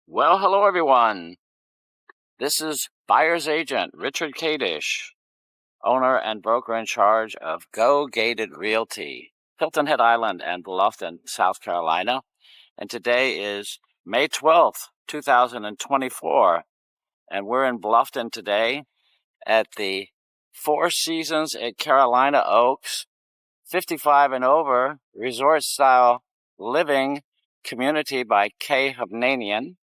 Well, hello everyone. This is buyer's agent Richard Kadish, owner and broker in charge of Go Gated Realty, Hilton Head Island and Bluffton, South Carolina. And today is May 12th, 2024. And we're in Bluffton today at the Four Seasons at Carolina Oaks, 55 and over, resort-style living community by K. Hovnanian.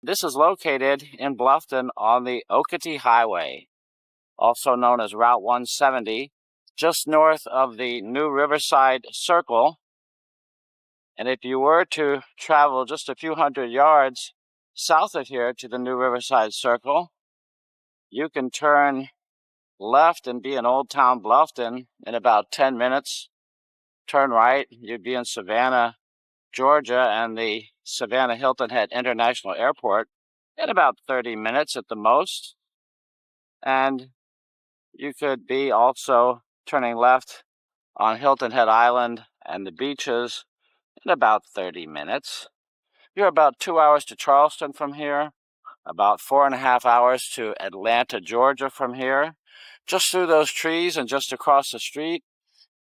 This is located in Bluffton on the Okatee Highway, also known as Route 170, just north of the New Riverside Circle. And if you were to travel just a few hundred yards south of here to the New Riverside Circle, you can turn left and be in Old Town Bluffton in about 10 minutes. Turn right, you'd be in Savannah, Georgia, and the Savannah Hilton Head International Airport in about 30 minutes at the most. And you could be also turning left on Hilton Head Island and the beaches in about 30 minutes. You're about 2 hours to Charleston from here, about 4.5 hours to Atlanta, Georgia from here. Just through those trees and just across the street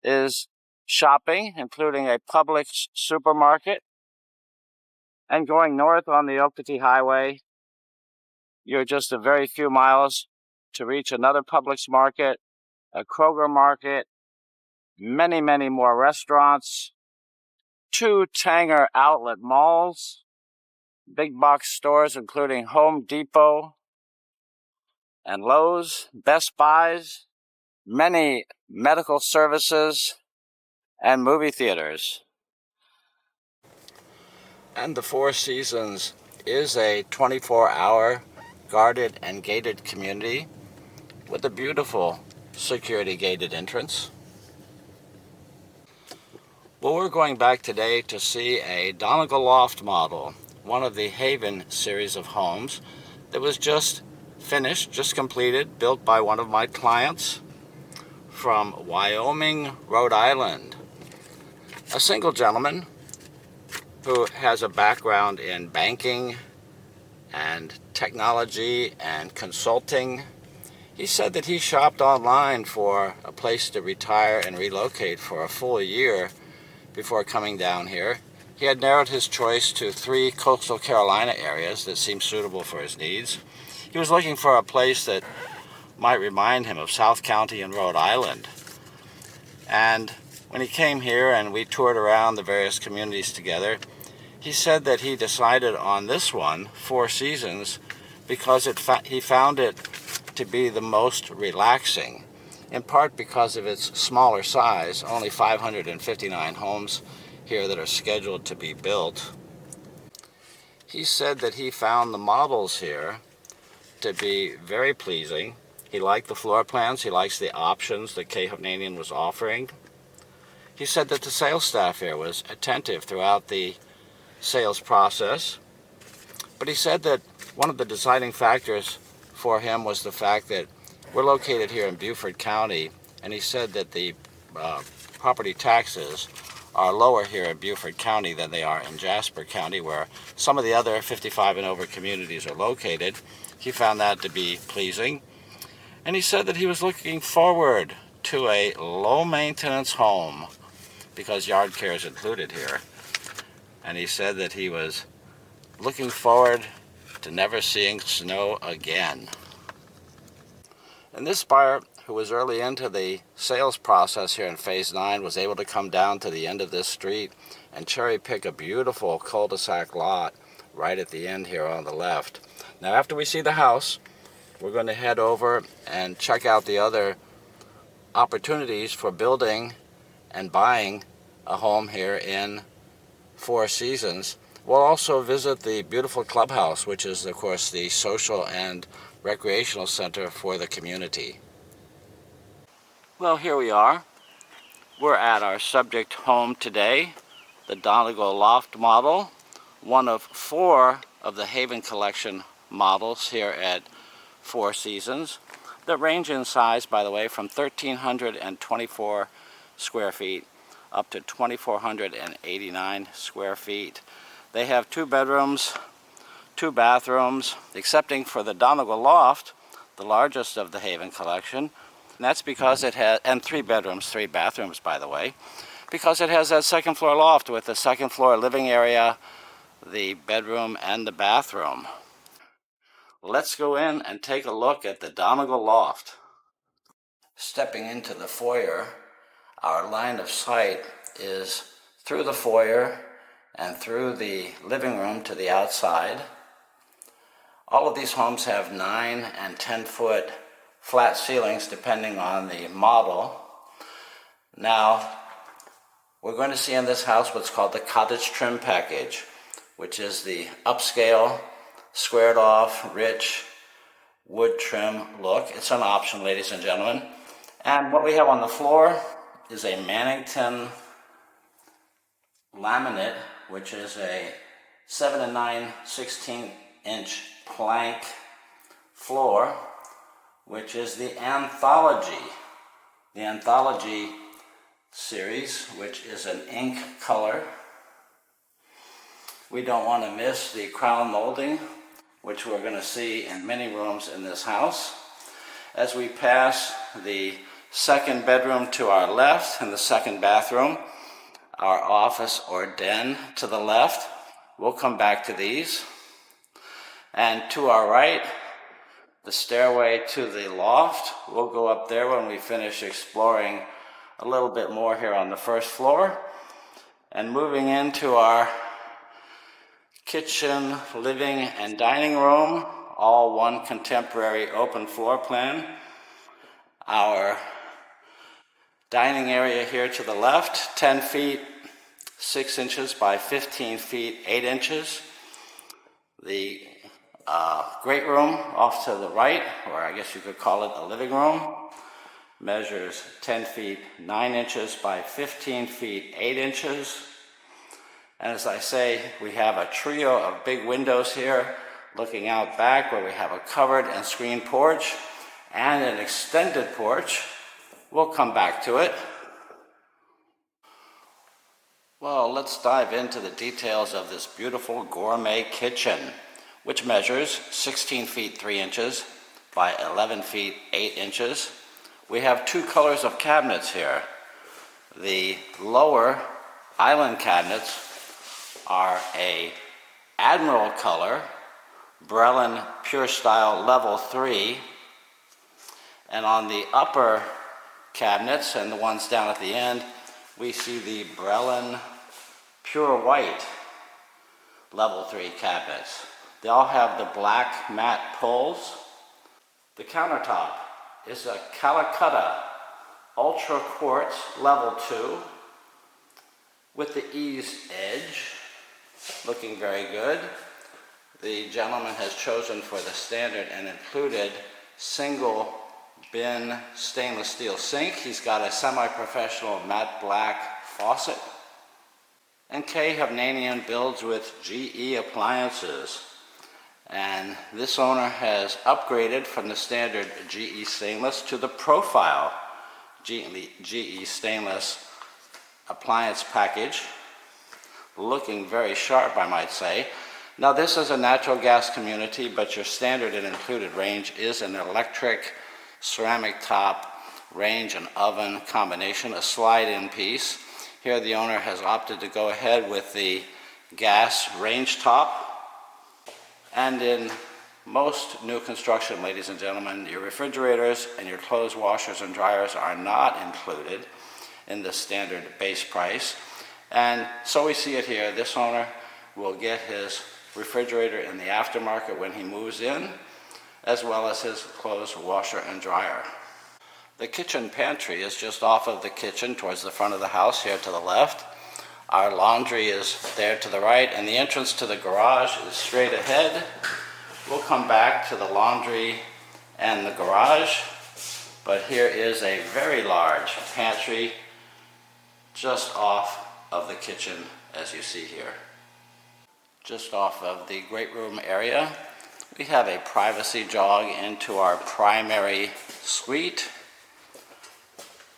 is shopping, including a Publix supermarket. And going north on the Okatee Highway, you're just a very few miles to reach another Publix market, a Kroger market, many, many more restaurants, 2 Tanger outlet malls, big box stores including Home Depot and Lowe's, Best Buys, many medical services, and movie theaters. And the Four Seasons is a 24-hour guarded and gated community with a beautiful security gated entrance. Well, we're going back today to see a Donegal Loft model, one of the Haven series of homes that was just finished, just completed, built by one of my clients from Wyoming, Rhode Island. A single gentleman who has a background in banking and technology and consulting. He said that he shopped online for a place to retire and relocate for a full year before coming down here. He had narrowed his choice to 3 coastal Carolina areas that seemed suitable for his needs. He was looking for a place that might remind him of South County in Rhode Island. And when he came here and we toured around the various communities together, he said that he decided on this one, Four Seasons, because he found it to be the most relaxing, in part because of its smaller size, only 559 homes here that are scheduled to be built. He said that he found the models here to be very pleasing. He liked the floor plans. He likes the options that K. Hovnanian was offering. He said that the sales staff here was attentive throughout the sales process. But he said that one of the deciding factors for him was the fact that we're located here in Beaufort County, and he said that the property taxes are lower here in Beaufort County than they are in Jasper County, where some of the other 55 and over communities are located. He found that to be pleasing. And he said that he was looking forward to a low-maintenance home because yard care is included here. And he said that he was looking forward to never seeing snow again. And this buyer, who was early into the sales process here in Phase 9, was able to come down to the end of this street and cherry pick a beautiful cul-de-sac lot right at the end here on the left. Now, after we see the house, we're going to head over and check out the other opportunities for building and buying a home here in Four Seasons. We'll also visit the beautiful clubhouse, which is, of course, the social and recreational center for the community. Well, here we are. We're at our subject home today, the Donegal Loft model, one of 4 of the Haven Collection models here at Four Seasons that range in size, by the way, from 1,324 square feet up to 2,489 square feet. They have 2 bedrooms, 2 bathrooms, excepting for the Donegal Loft, the largest of the Haven collection. And that's because it has, and 3 bedrooms, 3 bathrooms, by the way, because it has that second floor loft with the second floor living area, the bedroom, and the bathroom. Let's go in and take a look at the Donegal Loft. Stepping into the foyer, our line of sight is through the foyer and through the living room to the outside. All of these homes have 9 and 10-foot flat ceilings depending on the model. Now, we're going to see in this house what's called the cottage trim package, which is the upscale, squared off, rich wood trim look. It's an option, ladies and gentlemen. And what we have on the floor is a Mannington laminate, which is a 7 9/16" plank floor, which is the Anthology. The Anthology series, which is an ink color. We don't want to miss the crown molding, which we're going to see in many rooms in this house. As we pass the second bedroom to our left and the second bathroom, our office or den to the left, we'll come back to these. And to our right, the stairway to the loft. We'll go up there when we finish exploring a little bit more here on the first floor. And moving into our kitchen, living, and dining room, all one contemporary open floor plan. Our dining area here to the left, 10 feet 6 inches by 15 feet 8 inches. The great room off to the right, or I guess you could call it a living room, measures 10 feet 9 inches by 15 feet 8 inches. And as I say, we have a trio of big windows here looking out back where we have a covered and screened porch and an extended porch. We'll come back to it. Well, let's dive into the details of this beautiful gourmet kitchen, which measures 16 feet 3 inches by 11 feet 8 inches. We have 2 colors of cabinets here. The lower island cabinets are a Admiral color, Brelin Pure Style Level 3, and on the upper cabinets and the ones down at the end, we see the Brelin Pure White Level 3 cabinets. They all have the black matte pulls. The countertop is a Calcutta Ultra Quartz Level 2 with the eased edge, looking very good. The gentleman has chosen for the standard and included single bin stainless steel sink. He's got a semi-professional matte black faucet. And K Hovnanian builds with GE appliances. And this owner has upgraded from the standard GE stainless to the profile GE stainless appliance package. Looking very sharp, I might say. Now, this is a natural gas community, but your standard and included range is an electric ceramic top range and oven combination, a slide-in piece. Here the owner has opted to go ahead with the gas range top. And in most new construction, ladies and gentlemen, your refrigerators and your clothes washers and dryers are not included in the standard base price. And so we see it here. This owner will get his refrigerator in the aftermarket when he moves in, as well as his clothes washer and dryer. The kitchen pantry is just off of the kitchen towards the front of the house here to the left. Our laundry is there to the right, and the entrance to the garage is straight ahead. We'll come back to the laundry and the garage, but here is a very large pantry just off of the kitchen, as you see here. Just off of the great room area, we have a privacy jog into our primary suite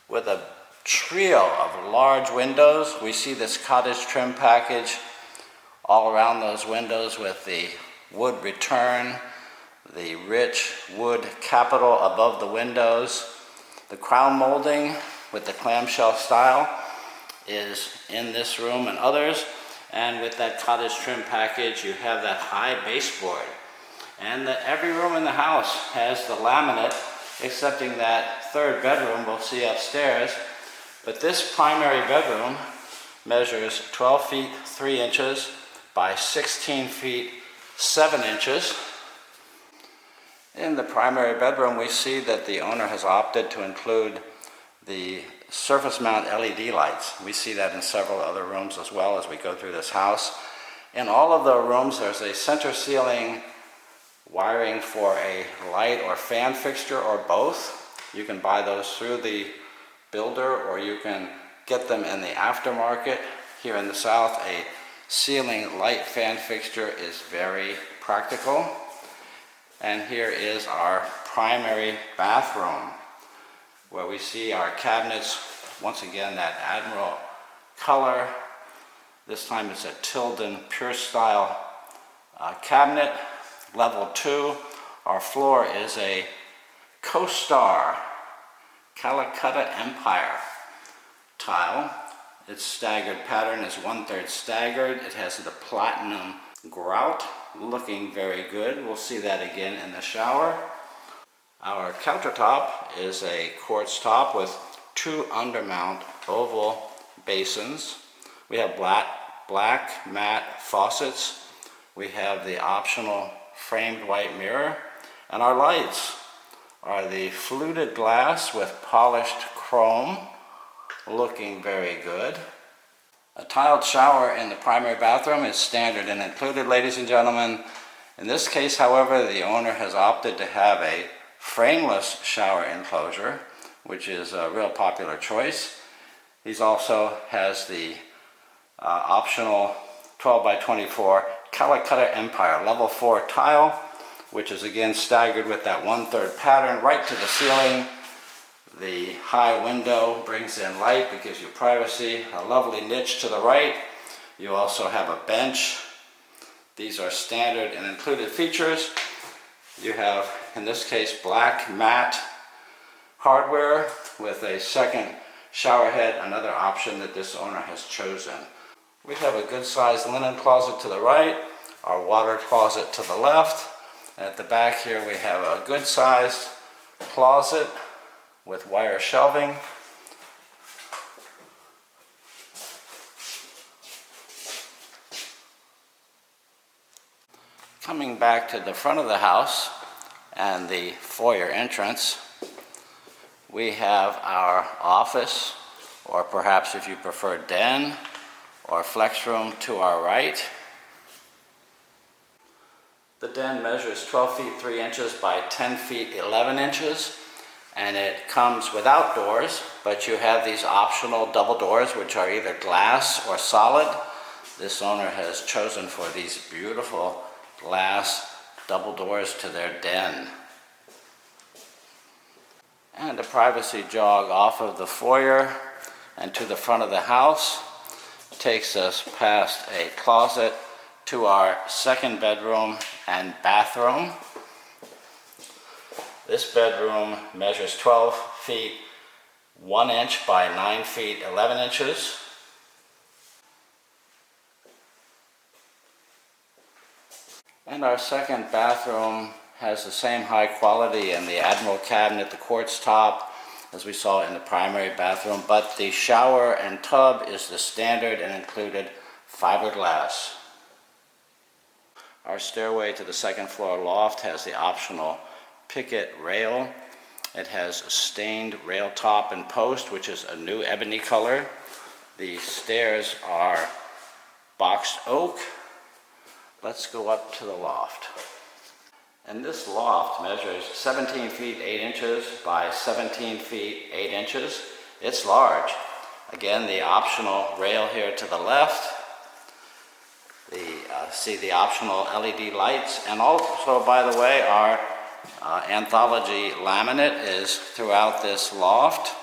with a trio of large windows. We see this cottage trim package all around those windows with the wood return, the rich wood capital above the windows. The crown molding with the clamshell style is in this room and others. And with that cottage trim package, you have that high baseboard. And every room in the house has the laminate, excepting that third bedroom we'll see upstairs. But this primary bedroom measures 12 feet 3 inches by 16 feet 7 inches. In the primary bedroom, we see that the owner has opted to include the surface mount LED lights. We see that in several other rooms as well as we go through this house. In all of the rooms, there's a center ceiling wiring for a light or fan fixture or both. You can buy those through the builder or you can get them in the aftermarket. Here in the South, a ceiling light fan fixture is very practical. And here is our primary bathroom, where we see our cabinets, once again that Admiral color. This time it's a Tilden Pure Style cabinet. Level 2, our floor is a Co-Star Calcutta Empire tile. Its staggered pattern is 1/3 staggered. It has the platinum grout, looking very good. We'll see that again in the shower. Our countertop is a quartz top with 2 undermount oval basins. We have black matte faucets. We have the optional framed white mirror, and our lights are the fluted glass with polished chrome, looking very good. A tiled shower in the primary bathroom is standard and included, ladies and gentlemen. In this case, however, the owner has opted to have a frameless shower enclosure, which is a real popular choice. He also has the optional 12 by 24 Calcutta Empire level 4 tile, which is again staggered with that 1/3 pattern right to the ceiling. The high window brings in light, it gives you privacy. A lovely niche to the right. You also have a bench. These are standard and included features. You have, in this case, black matte hardware with a second shower head, another option that this owner has chosen. We have a good sized linen closet to the right, our water closet to the left, and at the back here we have a good sized closet with wire shelving. Coming back to the front of the house and the foyer entrance, we have our office, or perhaps if you prefer den or flex room, to our right. The den measures 12 feet 3 inches by 10 feet 11 inches. And it comes without doors, but you have these optional double doors which are either glass or solid. This owner has chosen for these beautiful glass double doors to their den. And a privacy jog off of the foyer and to the front of the house takes us past a closet to our second bedroom and bathroom. This bedroom measures 12 feet 1 inch by 9 feet 11 inches. And our second bathroom has the same high quality in the Admiral cabinet, the quartz top, as we saw in the primary bathroom, but the shower and tub is the standard and included fiberglass. Our stairway to the second floor loft has the optional picket rail. It has a stained rail top and post, which is a new ebony color. The stairs are boxed oak. Let's go up to the loft. And this loft measures 17 feet 8 inches by 17 feet 8 inches. It's large. Again, the optional rail here to the left. See the optional LED lights, and also, by the way, our anthology laminate is throughout this loft.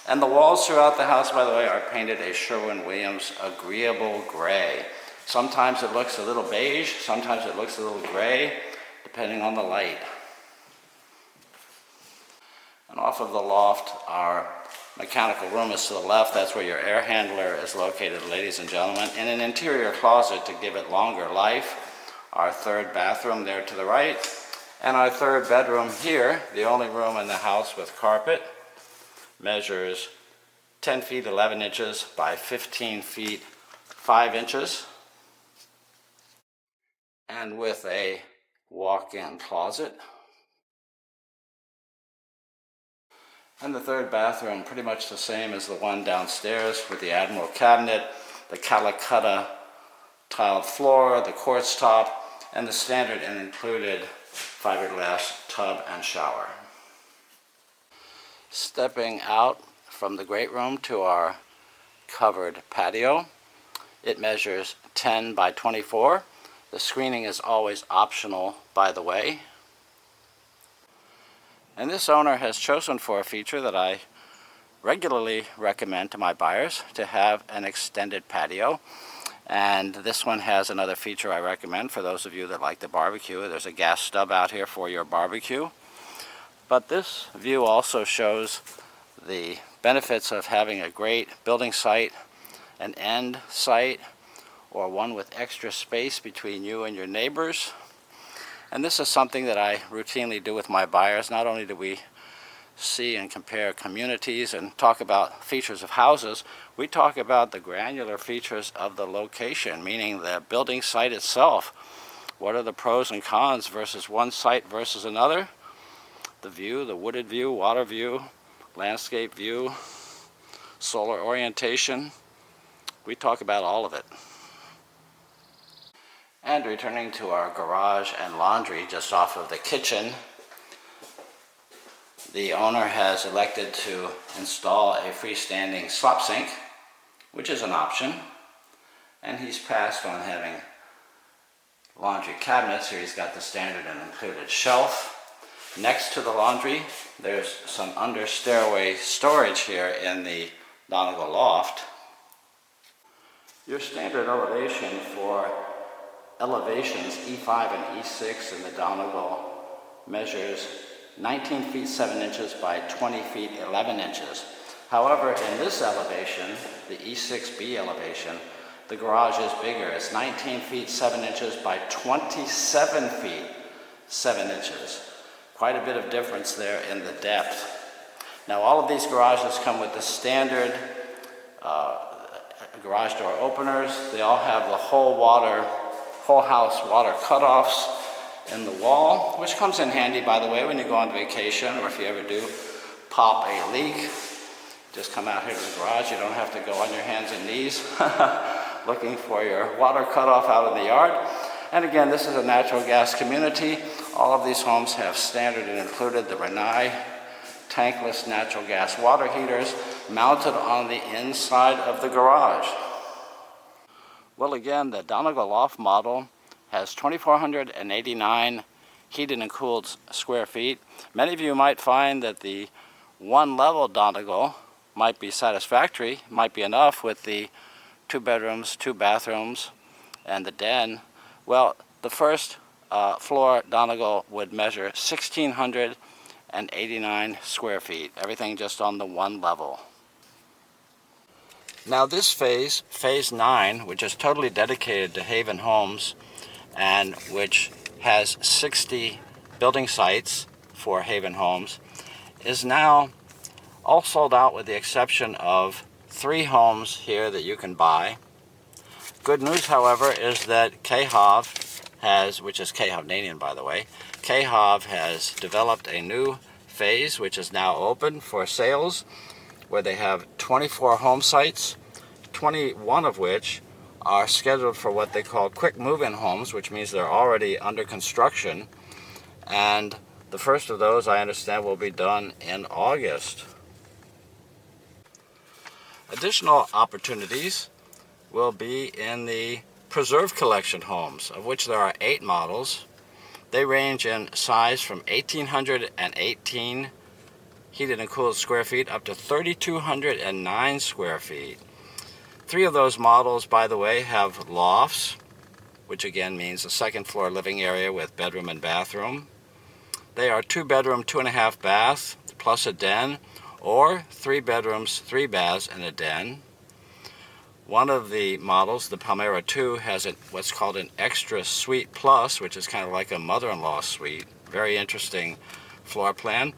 And the walls throughout the house, by the way, are painted a Sherwin-Williams agreeable gray. Sometimes it looks a little beige, sometimes it looks a little gray, depending on the light. And off of the loft, our mechanical room is to the left. That's where your air handler is located, ladies and gentlemen. And an interior closet to give it longer life. Our third bathroom there to the right. And our third bedroom here, the only room in the house with carpet, measures 10 feet 11 inches by 15 feet 5 inches. And with a walk-in closet. And the third bathroom, pretty much the same as the one downstairs with the Admiral cabinet, the Calcutta tiled floor, the quartz top, and the standard and included fiberglass tub and shower. Stepping out from the great room to our covered patio, it measures 10 by 24. The screening is always optional, by the way. And this owner has chosen for a feature that I regularly recommend to my buyers, to have an extended patio. And this one has another feature I recommend for those of you that like to barbecue. There's a gas stub out here for your barbecue. But this view also shows the benefits of having a great building site, an end site, or one with extra space between you and your neighbors. And this is something that I routinely do with my buyers. Not only do we see and compare communities and talk about features of houses, we talk about the granular features of the location, meaning the building site itself. What are the pros and cons versus one site versus another? The view, the wooded view, water view, landscape view, solar orientation. We talk about all of it. And returning to our garage and laundry just off of the kitchen, the owner has elected to install a freestanding slop sink, which is an option, and he's passed on having laundry cabinets. Here he's got the standard and included shelf. Next to the laundry, there's some under stairway storage here in the Donegal loft. Your standard elevation for elevations E5 and E6 in the Donegal measures 19 feet 7 inches by 20 feet 11 inches. However, in this elevation, the E6B elevation, the garage is bigger. It's 19 feet 7 inches by 27 feet 7 inches. Quite a bit of difference there in the depth. Now, all of these garages come with the standard garage door openers. They all have the whole house water cutoffs in the wall, which comes in handy, by the way, when you go on vacation, or if you ever do pop a leak. Just come out here to the garage. You don't have to go on your hands and knees looking for your water cutoff out in the yard. And again, this is a natural gas community. All of these homes have standard and included the Rinnai tankless natural gas water heaters mounted on the inside of the garage. Well, again, the Donegal loft model has 2,489 heated and cooled square feet. Many of you might find that the one-level Donegal might be satisfactory, might be enough with the 2 bedrooms, 2 bathrooms, and the den. Well, the first floor Donegal would measure 1,689 square feet, everything just on the one level. Now this phase 9, which is totally dedicated to Haven Homes and which has 60 building sites for Haven Homes, is now all sold out with the exception of 3 homes here that you can buy. Good news, however, is that KHOV has, which is Hovnanian by the way, KHOV has developed a new phase which is now open for sales, where they have 24 home sites, 21 of which are scheduled for what they call quick move-in homes, which means they're already under construction. And the first of those, I understand, will be done in August. Additional opportunities will be in the Preserve Collection homes, of which there are 8 models. They range in size from 1,818 heated and cooled square feet up to 3,209 square feet. 3 of those models, by the way, have lofts, which again means a second floor living area with bedroom and bathroom. They are 2 bedroom, 2.5 bath, plus a den, or 3 bedrooms, 3 baths, and a den. One of the models, the Palmera 2, has what's called an extra suite plus, which is kind of like a mother-in-law suite. Very interesting floor plan.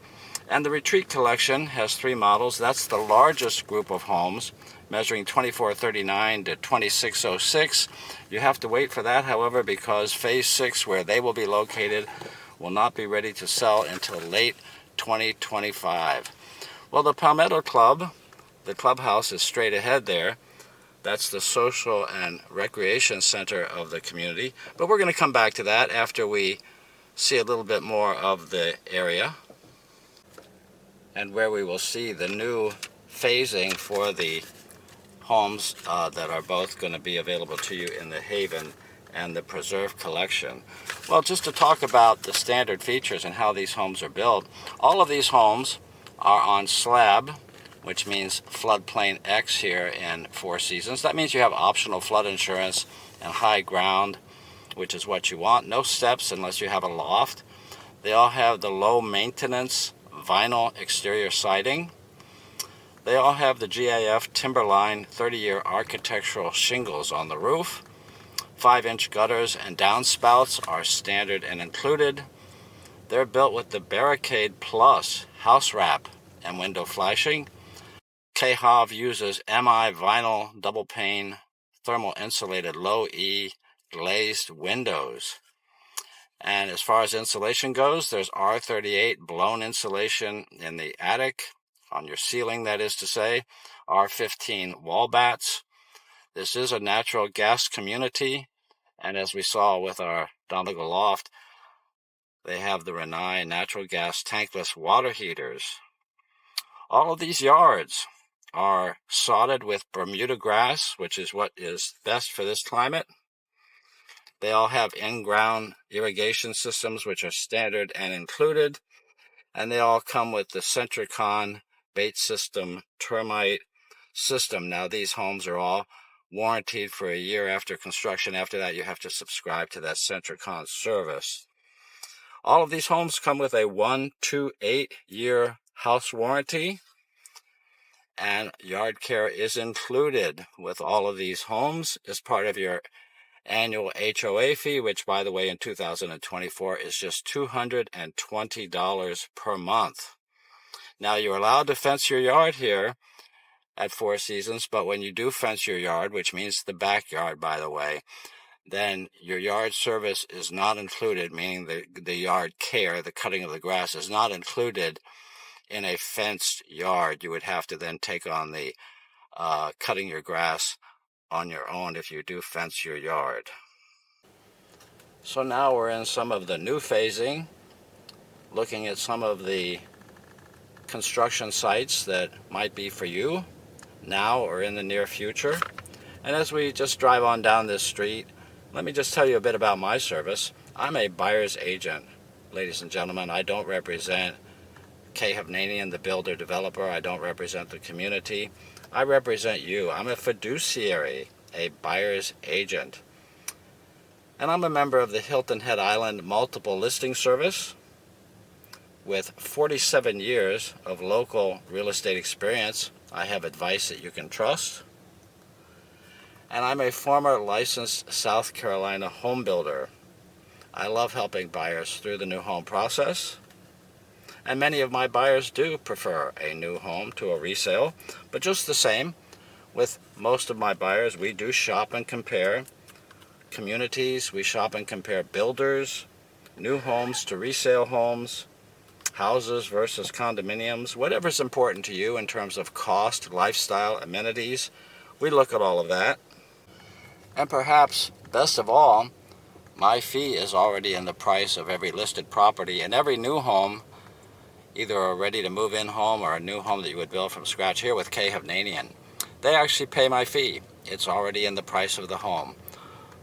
And the Retreat Collection has 3 models. That's the largest group of homes, measuring 2439 to 2606. You have to wait for that, however, because Phase 6, where they will be located, will not be ready to sell until late 2025. Well, the Palmetto Club, the clubhouse is straight ahead there. That's the social and recreation center of the community. But we're going to come back to that after we see a little bit more of the area, and where we will see the new phasing for the homes that are both going to be available to you in the Haven and the Preserve collection. Well, just to talk about the standard features and how these homes are built, all of these homes are on slab, which means floodplain X here in Four Seasons. That means you have optional flood insurance and high ground, which is what you want. No steps unless you have a loft. They all have the low maintenance vinyl exterior siding. They all have the GAF Timberline 30-year architectural shingles on the roof. 5-inch gutters and downspouts are standard and included. They're built with the Barricade Plus house wrap and window flashing. KHOV uses MI vinyl double pane thermal insulated low E glazed windows. And as far as insulation goes, there's R38 blown insulation in the attic, on your ceiling, that is to say, R15 wall bats. This is a natural gas community, and as we saw with our Donegal Loft, they have the Rinnai natural gas tankless water heaters. All of these yards are sodded with Bermuda grass, which is what is best for this climate. They all have in-ground irrigation systems, which are standard and included, and they all come with the Centricon bait system termite system. Now, these homes are all warranted for a year after construction. After that, you have to subscribe to that Centricon service. All of these homes come with a 1 to 8-year house warranty, and yard care is included with all of these homes as part of your annual HOA fee, which, by the way, in 2024 is just $220 per month. Now, you're allowed to fence your yard here at Four Seasons, but when you do fence your yard, which means the backyard, by the way, then your yard service is not included, meaning the yard care, the cutting of the grass, is not included in a fenced yard. You would have to then take on the cutting your grass on your own if you do fence your yard. So now we're in some of the new phasing, looking at some of the construction sites that might be for you now or in the near future. And as we just drive on down this street, let me just tell you a bit about my service. I'm a buyer's agent, ladies and gentlemen. I don't represent K. Hovnanian, the builder developer. I don't represent the community. I represent you. I'm a fiduciary, a buyer's agent. And I'm a member of the Hilton Head Island Multiple Listing Service with 47 years of local real estate experience. I have advice that you can trust. And I'm a former licensed South Carolina home builder. I love helping buyers through the new home process. And many of my buyers do prefer a new home to a resale. But just the same, with most of my buyers, we do shop and compare communities. We shop and compare builders, new homes to resale homes, houses versus condominiums, whatever's important to you in terms of cost, lifestyle, amenities. We look at all of that. And perhaps best of all, my fee is already in the price of every listed property, and every new home, either a ready-to-move-in home or a new home that you would build from scratch here with K. Hovnanian, they actually pay my fee. It's already in the price of the home.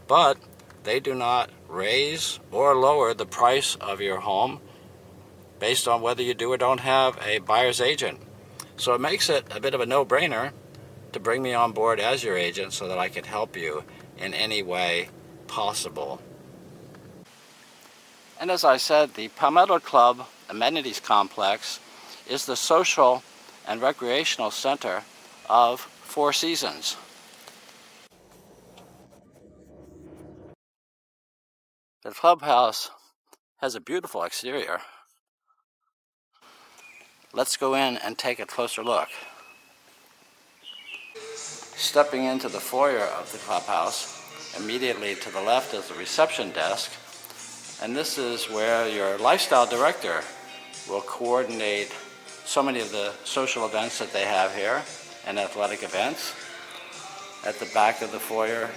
But they do not raise or lower the price of your home based on whether you do or don't have a buyer's agent. So it makes it a bit of a no-brainer to bring me on board as your agent so that I could help you in any way possible. And as I said, the Palmetto Club Amenities Complex is the social and recreational center of Four Seasons. The clubhouse has a beautiful exterior. Let's go in and take a closer look. Stepping into the foyer of the clubhouse, immediately to the left is the reception desk, and this is where your lifestyle director will coordinate so many of the social events that they have here and athletic events. At the back of the foyer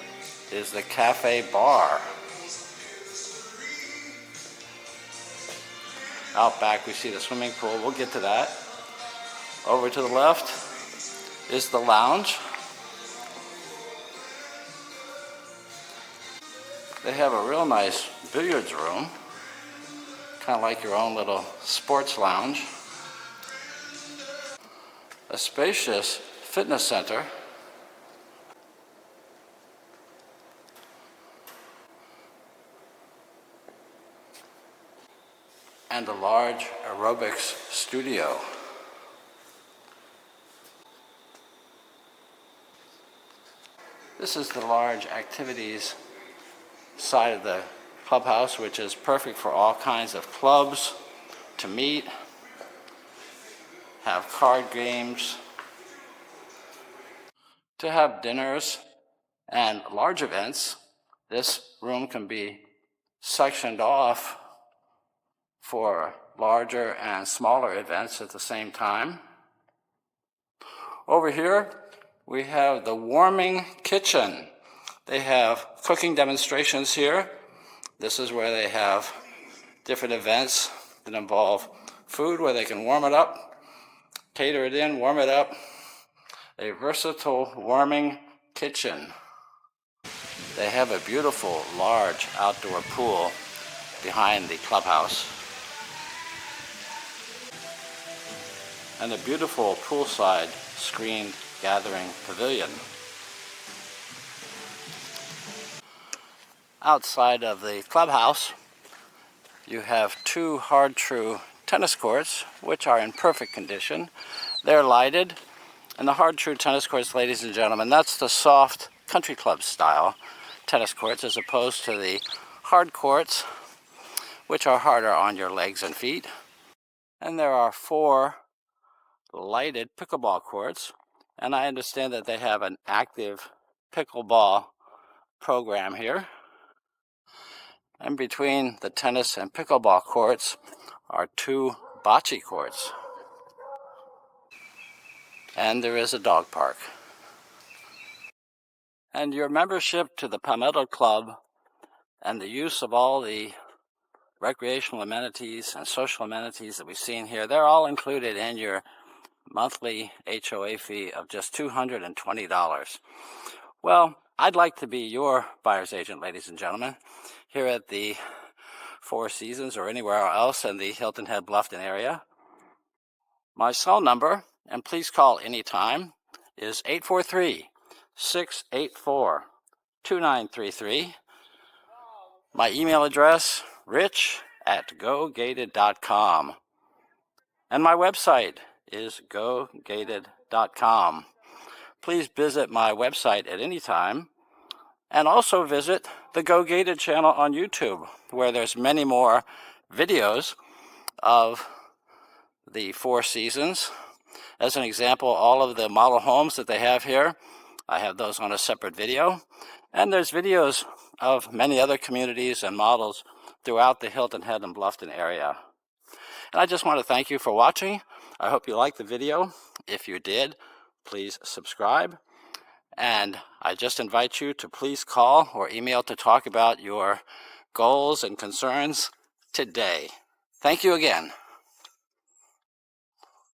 is the cafe bar. Out back we see the swimming pool. We'll get to that. Over to the left is the lounge. They have a real nice billiards room, kind of like your own little sports lounge. A spacious fitness center. And a large aerobics studio. This is the large activities side of the clubhouse, which is perfect for all kinds of clubs to meet, have card games, to have dinners and large events. This room can be sectioned off for larger and smaller events at the same time. Over here, we have the warming kitchen. They have cooking demonstrations here. This is where they have different events that involve food where they can warm it up, cater it in, warm it up. A versatile warming kitchen. They have a beautiful, large outdoor pool behind the clubhouse. And a beautiful poolside screened gathering pavilion. Outside of the clubhouse, you have two hard-true tennis courts, which are in perfect condition. They're lighted, and the hard-true tennis courts, ladies and gentlemen, that's the soft country club style tennis courts, as opposed to the hard courts, which are harder on your legs and feet. And there are 4 lighted pickleball courts, and I understand that they have an active pickleball program here. And between the tennis and pickleball courts are 2 bocce courts. And there is a dog park. And your membership to the Palmetto Club and the use of all the recreational amenities and social amenities that we've seen here, they're all included in your monthly HOA fee of just $220. Well, I'd like to be your buyer's agent, ladies and gentlemen, here at the Four Seasons or anywhere else in the Hilton Head Bluffton area. My cell number, and please call anytime, is 843-684-2933. My email address, rich@gogated.com. And my website is gogated.com. Please visit my website at any time, and also visit the Go Gated channel on YouTube, where there's many more videos of the Four Seasons. As an example, all of the model homes that they have here, I have those on a separate video. And there's videos of many other communities and models throughout the Hilton Head and Bluffton area. And I just want to thank you for watching. I hope you liked the video. If you did, please subscribe. And I just invite you to please call or email to talk about your goals and concerns today. Thank you again.